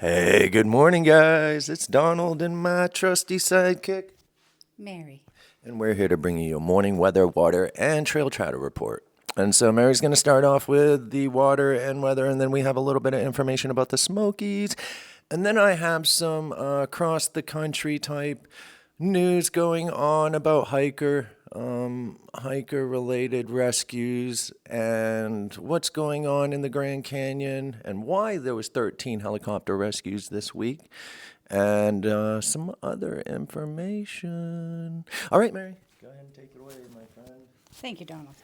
Hey, good morning, guys. It's Donald and my trusty sidekick, Mary. and we're here to bring you a morning weather, water, and trail chatter report. And so Mary's going to start off with the water and weather, and then we have a little bit of information about the Smokies. And then I have some across the country type news going on about hiker related rescues and what's going on in the Grand Canyon and why there was 13 helicopter rescues this week and some other information. All right, Mary, go ahead and take it away, my friend. Thank you, Donald.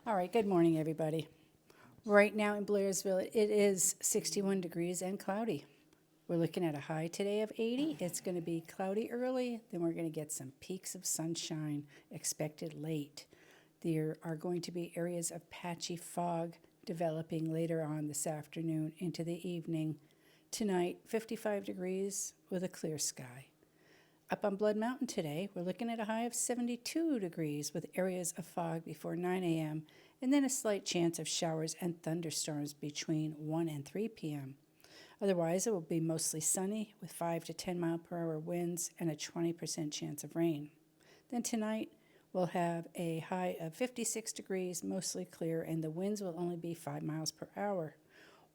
All right, good morning, everybody. Right now in Blairsville, it is 61 degrees and cloudy. We're looking at a high today of 80. It's going to be cloudy early, then we're going to get some peaks of sunshine expected late. There are going to be areas of patchy fog developing later on this afternoon into the evening. Tonight, 55 degrees with a clear sky. Up on Blood Mountain today, we're looking at a high of 72 degrees with areas of fog before 9 a.m. and then a slight chance of showers and thunderstorms between 1 and 3 p.m. Otherwise, it will be mostly sunny with 5 to 10 mile per hour winds and a 20% chance of rain. Then tonight, we'll have a high of 56 degrees, mostly clear, and the winds will only be 5 miles per hour.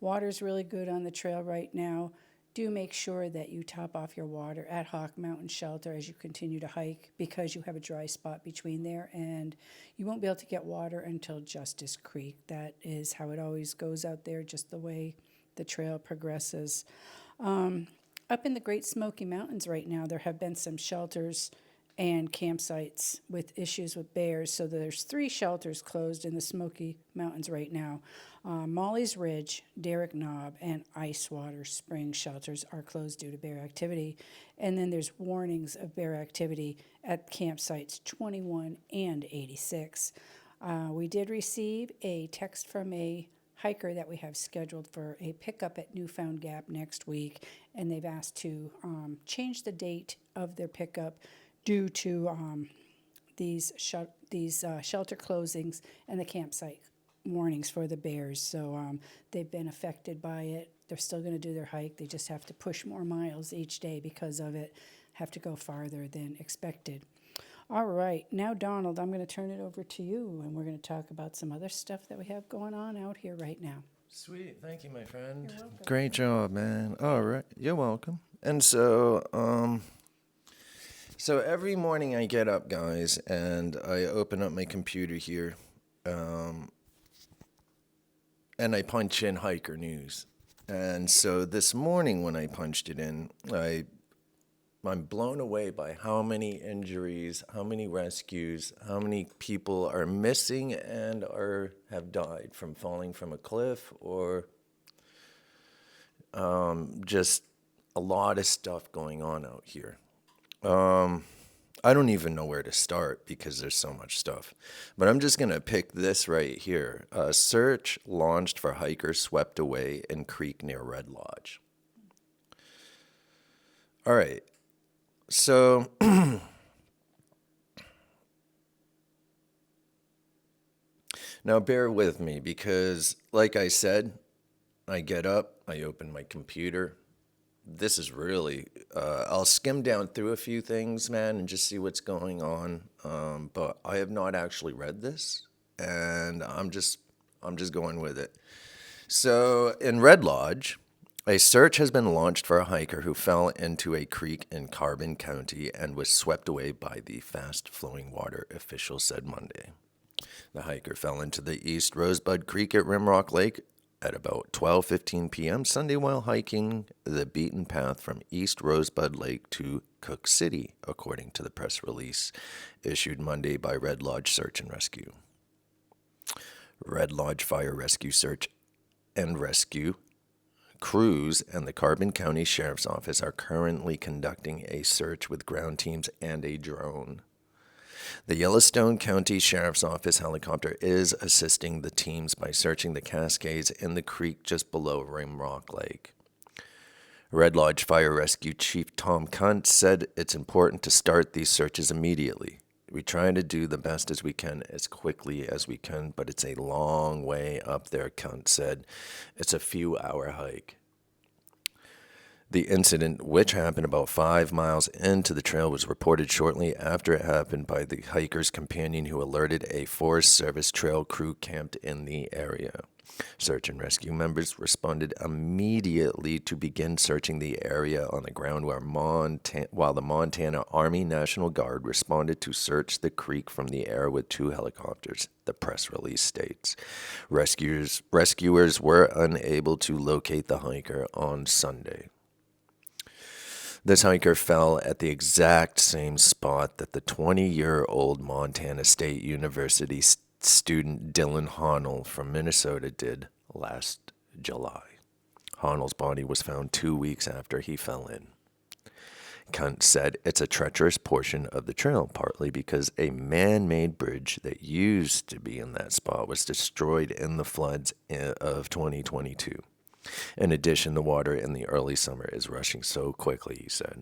Water's really good on the trail right now. Do make sure that you top off your water at Hawk Mountain Shelter as you continue to hike because you have a dry spot between there and you won't be able to get water until Justice Creek. That is how it always goes out there, just the way the trail progresses. Up in the Great Smoky Mountains right now, there have been some shelters and campsites with issues with bears. So there's 3 shelters closed in the Smoky Mountains right now. Molly's Ridge, Derrick Knob, and Icewater Spring shelters are closed due to bear activity. And then there's warnings of bear activity at campsites 21 and 86. We did receive a text from a hiker that we have scheduled for a pickup at Newfound Gap next week, and they've asked to change the date of their pickup due to these shelter closings and the campsite warnings for the bears. So they've been affected by it. They're still going to do their hike. They just have to push more miles each day because of it, have to go farther than expected. All right, now Donald, I'm going to turn it over to you, and we're going to talk about some other stuff that we have going on out here right now. Sweet, thank you, my friend. You're welcome. Great job, man. All right, you're welcome. And so every morning I get up, guys, and I open up my computer here, and I punch in hiker news. And so this morning when I punched it in, I'm blown away by how many injuries, how many rescues, how many people are missing and have died from falling from a cliff or just a lot of stuff going on out here. I don't even know where to start because there's so much stuff. But I'm just going to pick this right here. A search launched for hikers swept away in creek near Red Lodge. All right. So now bear with me because, like I said, I get up, I open my computer. This is really, I'll skim down through a few things, man, and just see what's going on. But I have not actually read this, and I'm just going with it. So in Red Lodge, a search has been launched for a hiker who fell into a creek in Carbon County and was swept away by the fast-flowing water, officials said Monday. The hiker fell into the East Rosebud Creek at Rimrock Lake at about 12:15 p.m. Sunday while hiking the beaten path from East Rosebud Lake to Cook City, according to the press release issued Monday by Red Lodge Search and Rescue. Red Lodge Fire Rescue Search and Rescue crews and the Carbon County Sheriff's Office are currently conducting a search with ground teams and a drone. The Yellowstone County Sheriff's Office helicopter is assisting the teams by searching the cascades in the creek just below Rimrock Lake. Red Lodge Fire Rescue Chief Tom Kuntz said it's important to start these searches immediately. We try to do the best as we can, as quickly as we can, but it's a long way up there, Kuntz said. It's a few-hour hike. The incident, which happened about 5 miles into the trail, was reported shortly after it happened by the hiker's companion who alerted a Forest Service trail crew camped in the area. Search and rescue members responded immediately to begin searching the area on the ground while the Montana Army National Guard responded to search the creek from the air with 2 helicopters, the press release states. Rescuers were unable to locate the hiker on Sunday. This hiker fell at the exact same spot that the 20-year-old Montana State University student Dylan Honnell from Minnesota did last July. Honnell's body was found 2 weeks after he fell in. Kunt said it's a treacherous portion of the trail, partly because a man-made bridge that used to be in that spot was destroyed in the floods of 2022. In addition, the water in the early summer is rushing so quickly, he said.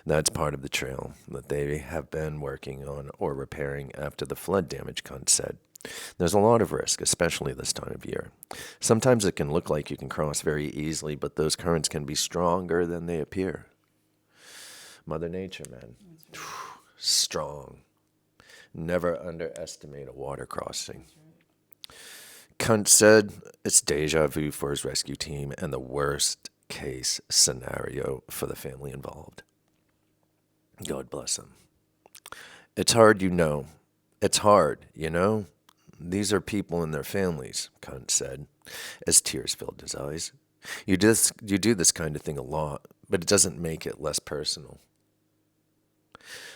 That's part of the trail that they have been working on or repairing after the flood damage, Kunt said. There's a lot of risk, especially this time of year. Sometimes it can look like you can cross very easily, but those currents can be stronger than they appear. Mother Nature, man. Right. Strong. Never underestimate a water crossing. Kunt said it's deja vu for his rescue team and the worst case scenario for the family involved. God bless them. It's hard, you know. It's hard, you know. These are people and their families, Kunt said, as tears filled his eyes. You do this kind of thing a lot, but it doesn't make it less personal.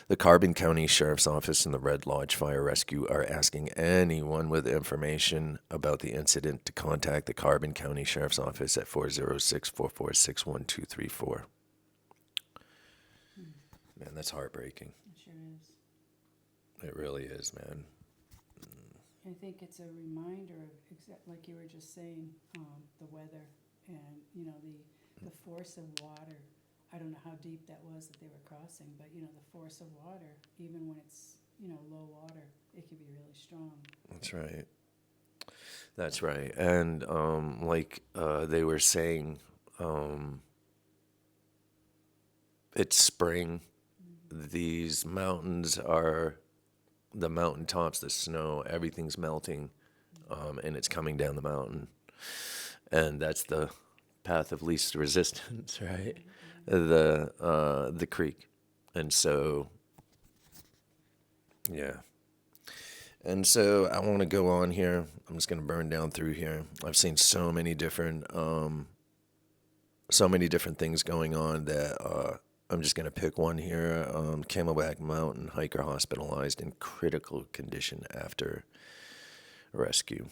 The Carbon County Sheriff's Office and the Red Lodge Fire Rescue are asking anyone with information about the incident to contact the Carbon County Sheriff's Office at 406-446-1234. Man, that's heartbreaking. It sure is. It really is, man. I think it's a reminder of, like you were just saying, the weather and, the force of water. I don't know how deep that was that they were crossing, but, the force of water, even when it's, low water, it can be really strong. That's right. That's right. And like they were saying, it's spring. Mm-hmm. These mountains are the mountaintops, the snow, everything's melting, and it's coming down the mountain. And that's the path of least resistance, right? Mm-hmm. The creek. And so, yeah. And so I want to go on here. I'm just going to burn down through here. I've seen so many different things going on that I'm just going to pick one here. Camelback Mountain hiker hospitalized in critical condition after rescue.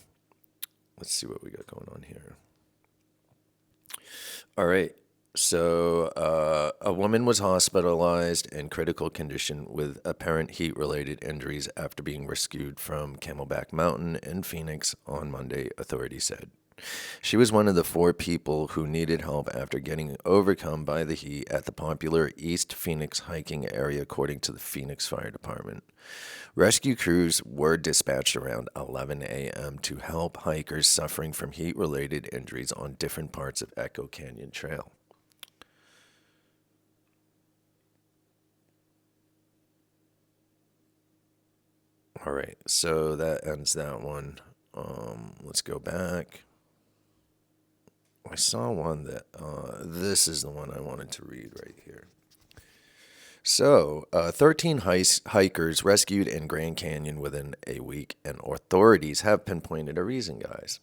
Let's see what we got going on here. All right. So a woman was hospitalized in critical condition with apparent heat-related injuries after being rescued from Camelback Mountain in Phoenix on Monday, authorities said. She was one of the 4 people who needed help after getting overcome by the heat at the popular East Phoenix hiking area, according to the Phoenix Fire Department. Rescue crews were dispatched around 11 a.m. to help hikers suffering from heat-related injuries on different parts of Echo Canyon Trail. All right, so that ends that one. Let's go back. I saw one that, this is the one I wanted to read right here. So, 13 hikers rescued in Grand Canyon within a week, and authorities have pinpointed a reason, guys.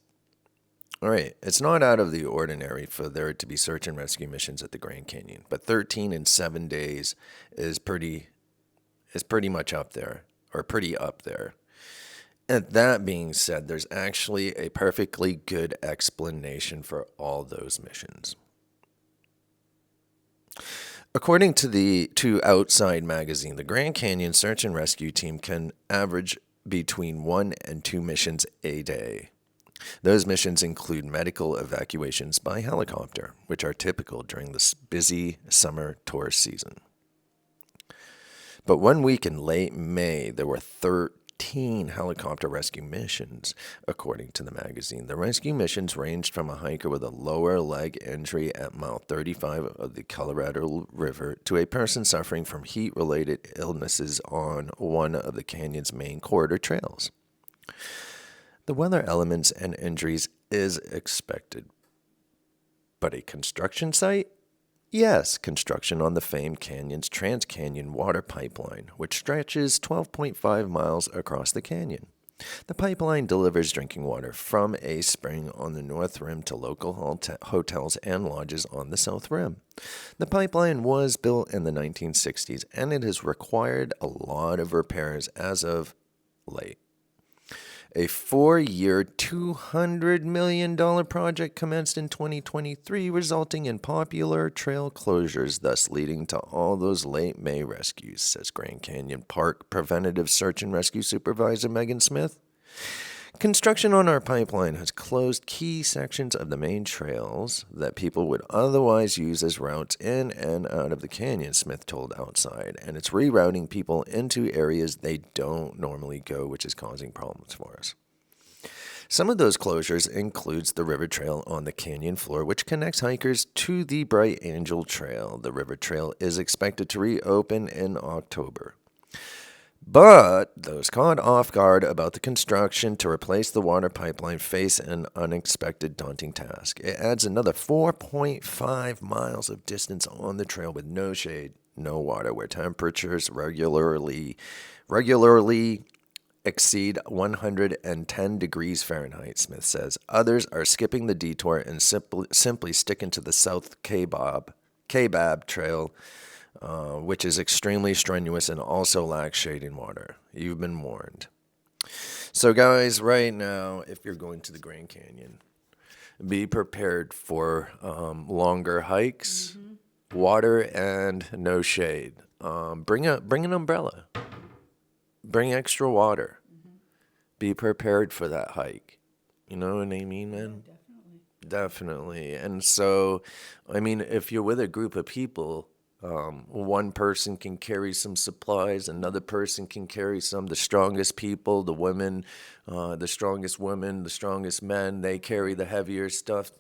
All right, it's not out of the ordinary for there to be search and rescue missions at the Grand Canyon, but 13 in 7 days is pretty much up there, or pretty up there. And that being said, there's actually a perfectly good explanation for all those missions. According to Outside Magazine, the Grand Canyon Search and Rescue Team can average between 1 and 2 missions a day. Those missions include medical evacuations by helicopter, which are typical during this busy summer tourist season. But 1 week in late May, there were 13 18 helicopter rescue missions, according to the magazine. The rescue missions ranged from a hiker with a lower leg injury at mile 35 of the Colorado River to a person suffering from heat-related illnesses on one of the canyon's main corridor trails. The weather elements and injuries is expected. But a construction site? Yes, construction on the famed canyon's Trans-Canyon water pipeline, which stretches 12.5 miles across the canyon. The pipeline delivers drinking water from a spring on the north rim to local hotels and lodges on the south rim. The pipeline was built in the 1960s, and it has required a lot of repairs as of late. A 4-year, $200 million project commenced in 2023, resulting in popular trail closures, thus leading to all those late May rescues, says Grand Canyon Park Preventative Search and Rescue Supervisor Megan Smith. Construction on our pipeline has closed key sections of the main trails that people would otherwise use as routes in and out of the canyon, Smith told Outside, and it's rerouting people into areas they don't normally go, which is causing problems for us. Some of those closures includes the river trail on the canyon floor, which connects hikers to the Bright Angel Trail. The river trail is expected to reopen in October. But those caught off guard about the construction to replace the water pipeline face an unexpected daunting task. It adds another 4.5 miles of distance on the trail with no shade, no water, where temperatures regularly exceed 110 degrees Fahrenheit, Smith says. Others are skipping the detour and simply sticking to the South Kaibab Trail, which is extremely strenuous and also lacks shade and water. You've been warned. So, guys, right now, if you're going to the Grand Canyon, be prepared for longer hikes, water, and no shade. Bring an umbrella. Bring extra water. Be prepared for that hike. You know what I mean, man? Definitely. And so, I mean, if you're with a group of people, one person can carry some supplies, another person can carry some. The strongest people, the women, the strongest women, the strongest men, they carry the heavier stuff.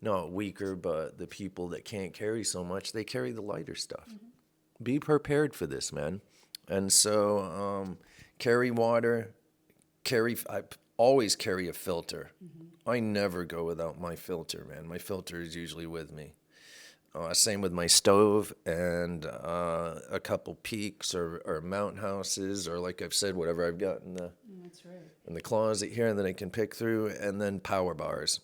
Not weaker, but the people that can't carry so much, they carry the lighter stuff. Be prepared for this, man. And so carry water. I always carry a filter. I never go without my filter, man. My filter is usually with me. Same with my stove and a couple peaks or mountain houses, or like I've said, whatever I've got in the closet here that I can pick through, and then power bars.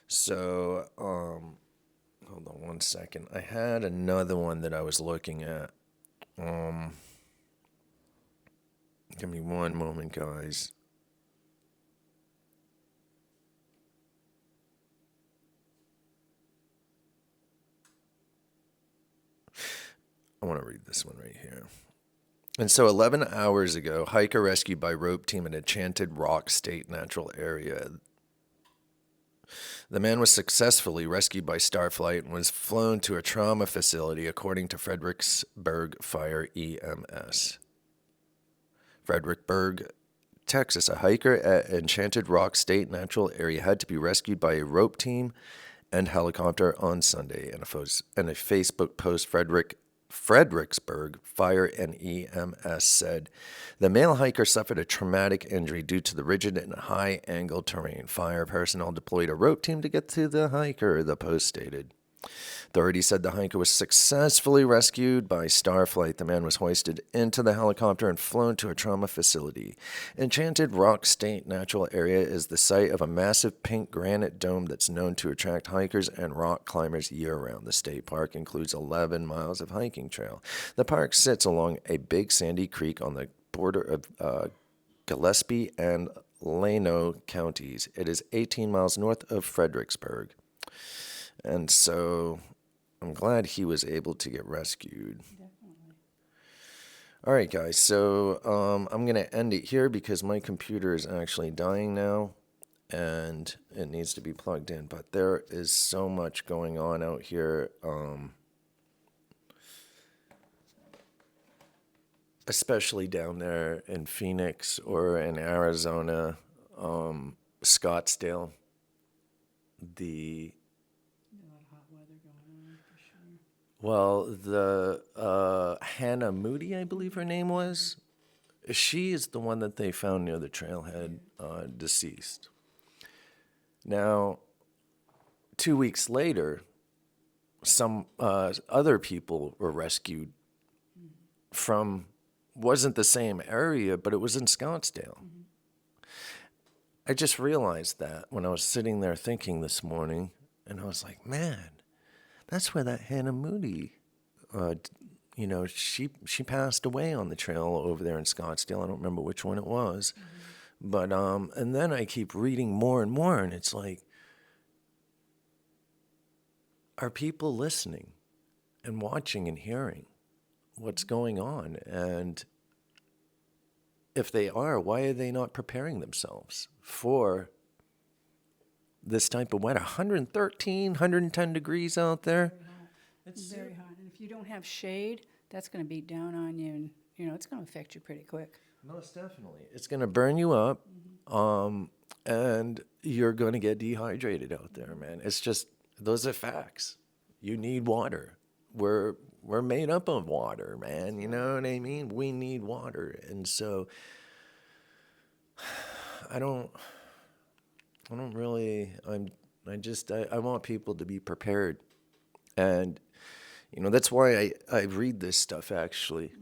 So, hold on one second. I had another one that I was looking at. Give me one moment, guys. I want to read this one right here. And so 11 hours ago, hiker rescued by rope team in Enchanted Rock State Natural Area. The man was successfully rescued by Starflight and was flown to a trauma facility, according to Fredericksburg Fire EMS. Fredericksburg, Texas. A hiker at Enchanted Rock State Natural Area had to be rescued by a rope team and helicopter on Sunday. In a Facebook post, Fredericksburg Fire and EMS said the male hiker suffered a traumatic injury due to the rigid and high-angle terrain. Fire personnel deployed a rope team to get to the hiker, the post stated. Authorities said the hiker was successfully rescued by Starflight. The man was hoisted into the helicopter and flown to a trauma facility. Enchanted Rock State Natural Area is the site of a massive pink granite dome that's known to attract hikers and rock climbers year-round. The state park includes 11 miles of hiking trail. The park sits along a big sandy creek on the border of Gillespie and Llano counties. It is 18 miles north of Fredericksburg. And so I'm glad he was able to get rescued. Definitely. All right, guys. So I'm going to end it here because my computer is actually dying now and it needs to be plugged in. But there is so much going on out here. especially down there in Phoenix or in Arizona, Scottsdale, the A lot of hot weather going on for sure. well, the Hannah Moody, I believe her name was. She is the one that they found near the trailhead, deceased. Now, 2 weeks later, some other people were rescued from, wasn't the same area, but it was in Scottsdale. I just realized that when I was sitting there thinking this morning, and I was like, man, that's where that Hannah Moody, she passed away on the trail over there in Scottsdale. I don't remember which one it was, but and then I keep reading more and more, and it's like, are people listening and watching and hearing what's going on? And if they are, why are they not preparing themselves for this type of weather? 113, 110 degrees out there. It's very hot. And if you don't have shade, that's going to beat down on you, and it's going to affect you pretty quick. Most definitely. It's going to burn you up, and you're going to get dehydrated out there, man. It's just, those are facts. You need water. We're made up of water, man. You know what I mean? We need water. And so I want people to be prepared. And, that's why I read this stuff actually,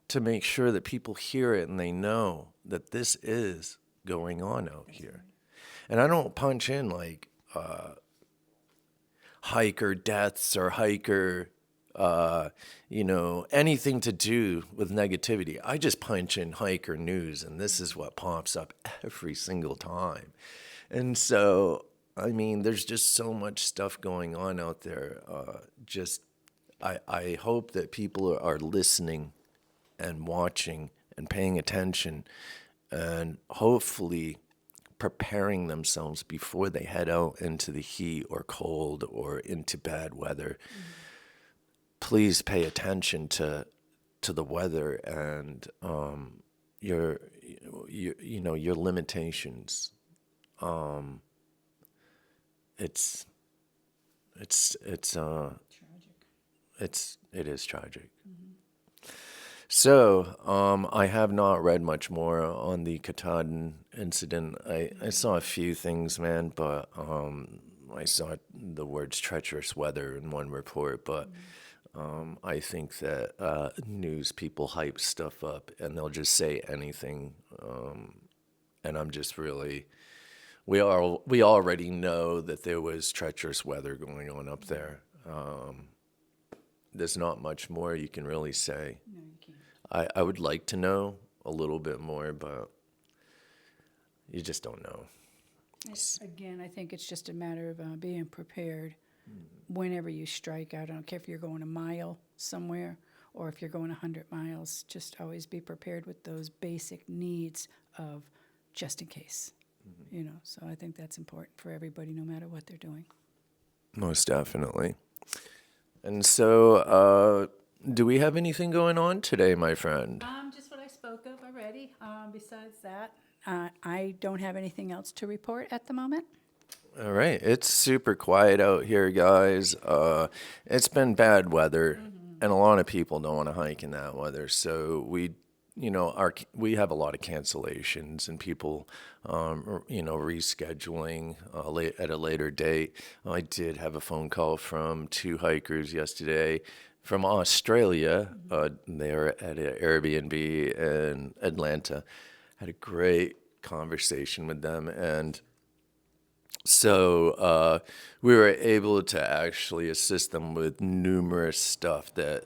to make sure that people hear it and they know that this is going on out here. And I don't punch in like hiker deaths or hiker, anything to do with negativity. I just punch in hiker news, and this is what pops up every single time. And so, I mean, there's just so much stuff going on out there. I hope that people are listening and watching and paying attention, and hopefully preparing themselves before they head out into the heat or cold or into bad weather. Please pay attention to the weather and your limitations. It's Tragic. it is tragic. So, I have not read much more on the Katahdin incident. I saw a few things, man, but I saw the words treacherous weather in one report, but I think that news people hype stuff up and they'll just say anything. And I'm just really, we already know that there was treacherous weather going on up there. There's not much more you can really say. No, you can't. I would like to know a little bit more, but you just don't know. Again, I think it's just a matter of being prepared whenever you strike out. I don't care if you're going a mile somewhere or if you're going 100 miles. Just always be prepared with those basic needs of just in case. So I think that's important for everybody, no matter what they're doing. Most definitely. And so, do we have anything going on today, my friend? Just what I spoke of already. Besides that, I don't have anything else to report at the moment. All right. It's super quiet out here, guys. It's been bad weather, and a lot of people don't want to hike in that weather. So we have a lot of cancellations and people, rescheduling at a later date. I did have a phone call from 2 hikers yesterday from Australia. They were at an Airbnb in Atlanta. Had a great conversation with them, and so we were able to actually assist them with numerous stuff that,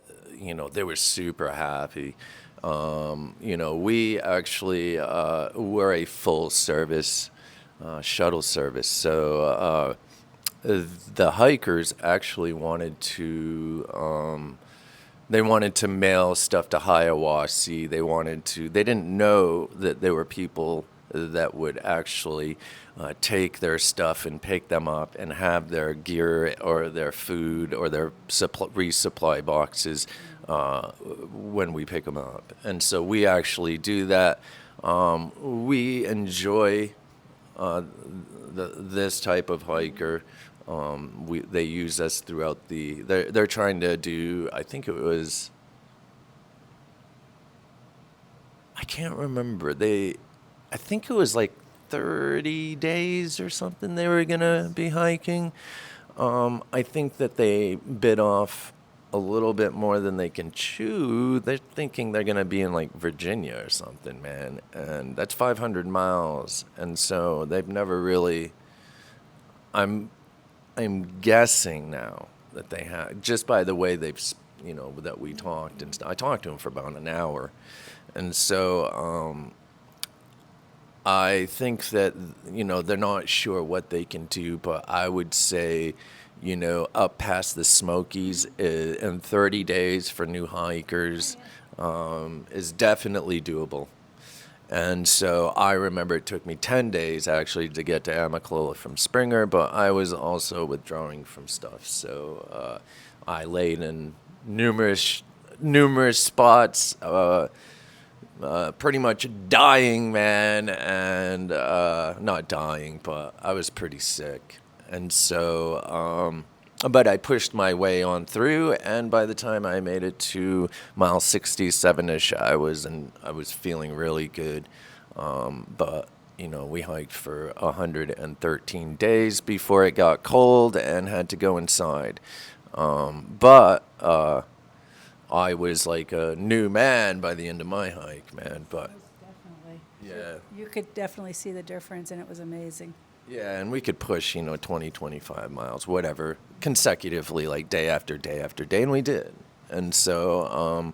they were super happy. We actually were a full service shuttle service. So the hikers actually wanted to, they wanted to mail stuff to Hiawassee. They didn't know that there were people that would actually take their stuff and pick them up and have their gear or their food or their resupply boxes when we pick them up. And so we actually do that. We enjoy this type of hiker. They use us throughout they're trying to do, I think it was, I can't remember. I think it was like 30 days or something they were going to be hiking. I think that they bit off a little bit more than they can chew. They're thinking they're going to be in like Virginia or something, man. And that's 500 miles. And so they've never really, I'm guessing now that they have, just by the way that we talked and I talked to them for about an hour. And so I think that, they're not sure what they can do, but I would say, up past the Smokies in 30 days for new hikers is definitely doable. And so I remember it took me 10 days actually to get to Amicalola from Springer, but I was also withdrawing from stuff. So I laid in numerous spots, pretty much dying, man, and not dying, but I was pretty sick. And so, but I pushed my way on through, and by the time I made it to mile 67-ish, I was feeling really good. But we hiked for 113 days before it got cold and had to go inside. But I was like a new man by the end of my hike, man. But Definitely. yeah. You could definitely see the difference, and it was amazing. Yeah, and we could push, 20, 25 miles, whatever, consecutively, like day after day after day, and we did. And so,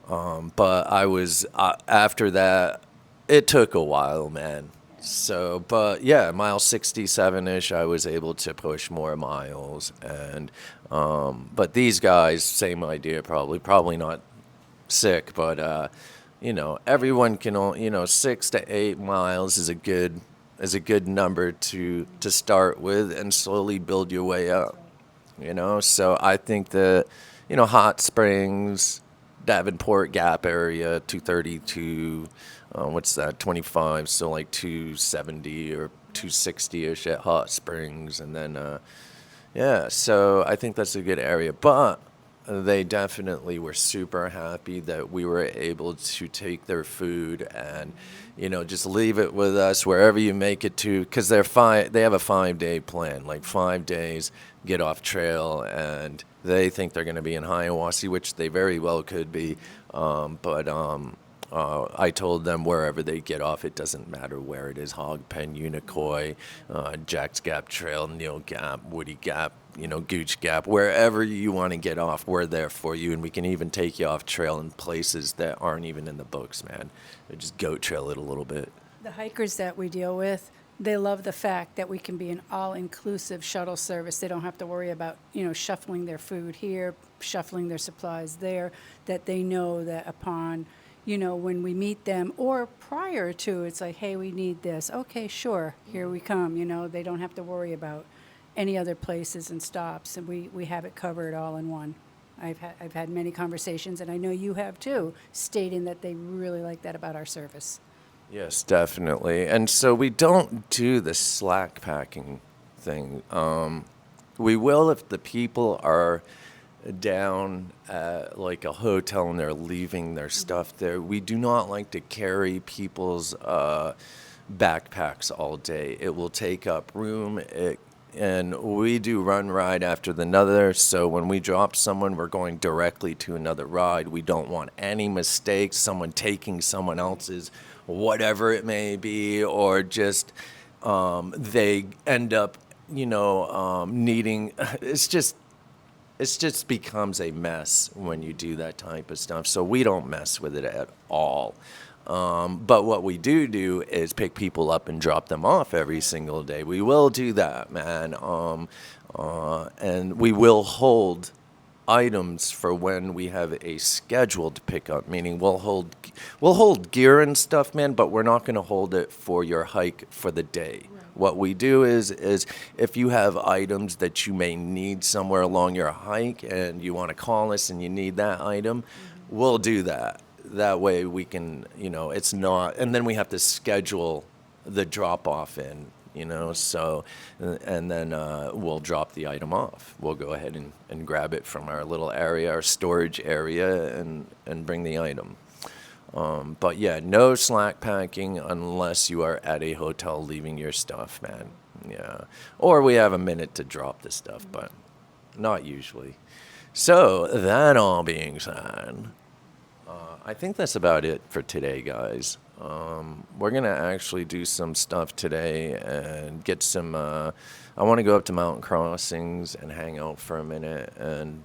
but I was, after that, it took a while, man. So, but yeah, mile 67-ish, I was able to push more miles. And, but these guys, same idea, probably not sick, but, everyone can, 6 to 8 miles is a good number to start with and slowly build your way up. So I think that Hot Springs, Davenport Gap area, 232, what's that, 25, so like 270 or 260-ish at Hot Springs. And then yeah, so I think that's a good area. But they definitely were super happy that we were able to take their food and, just leave it with us wherever you make it to, because they have a 5-day plan, like 5 days, get off trail, and they think they're going to be in Hiawassee, which they very well could be. But I told them wherever they get off, it doesn't matter where it is, Hog Pen, Unicoi, Jack's Gap Trail, Neil Gap, Woody Gap, Gooch Gap, wherever you want to get off, we're there for you, and we can even take you off trail in places that aren't even in the books, man. Just goat trail it a little bit. The hikers that we deal with, they love the fact that we can be an all-inclusive shuttle service. They don't have to worry about, shuffling their food here, shuffling their supplies there, that they know that upon, when we meet them or prior to, it's like, hey, we need this. Okay, sure, here we come. They don't have to worry about any other places and stops, and we have it covered all in one. I've had many conversations, and I know you have too, stating that they really like that about our service. Yes, definitely. And so we don't do the slack packing thing. We will if the people are down at like a hotel and they're leaving their stuff there. We do not like to carry people's backpacks all day. It will take up room. And we do run ride after another, so when we drop someone, we're going directly to another ride. We don't want any mistakes, someone taking someone else's, whatever it may be, or just they end up, needing. It just becomes a mess when you do that type of stuff. So we don't mess with it at all. But what we do is pick people up and drop them off every single day. We will do that, man. And we will hold items for when we have a scheduled pickup, meaning we'll hold gear and stuff, man, but we're not going to hold it for your hike for the day. What we do is if you have items that you may need somewhere along your hike and you want to call us and you need that item, we'll do that. That way we can, it's not, and then we have to schedule the drop off in, so, and then we'll drop the item off. We'll go ahead and grab it from our little area, our storage area, and bring the item. But yeah, no slack packing unless you are at a hotel leaving your stuff, man. Yeah. Or we have a minute to drop the stuff, but not usually. So, that all being said, I think that's about it for today, guys. We're going to actually do some stuff today and get some. I want to go up to Mountain Crossings and hang out for a minute and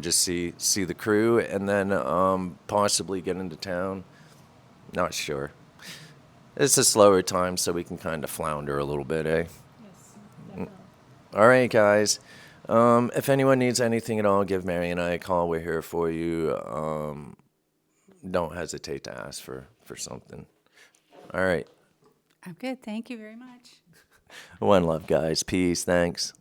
just see the crew, and then possibly get into town. Not sure. It's a slower time, so we can kind of flounder a little bit, eh? Yes, definitely. All right, guys. If anyone needs anything at all, give Mary and I a call. We're here for you. Don't hesitate to ask for something. All right. I'm good. Thank you very much. One love, guys. Peace. Thanks.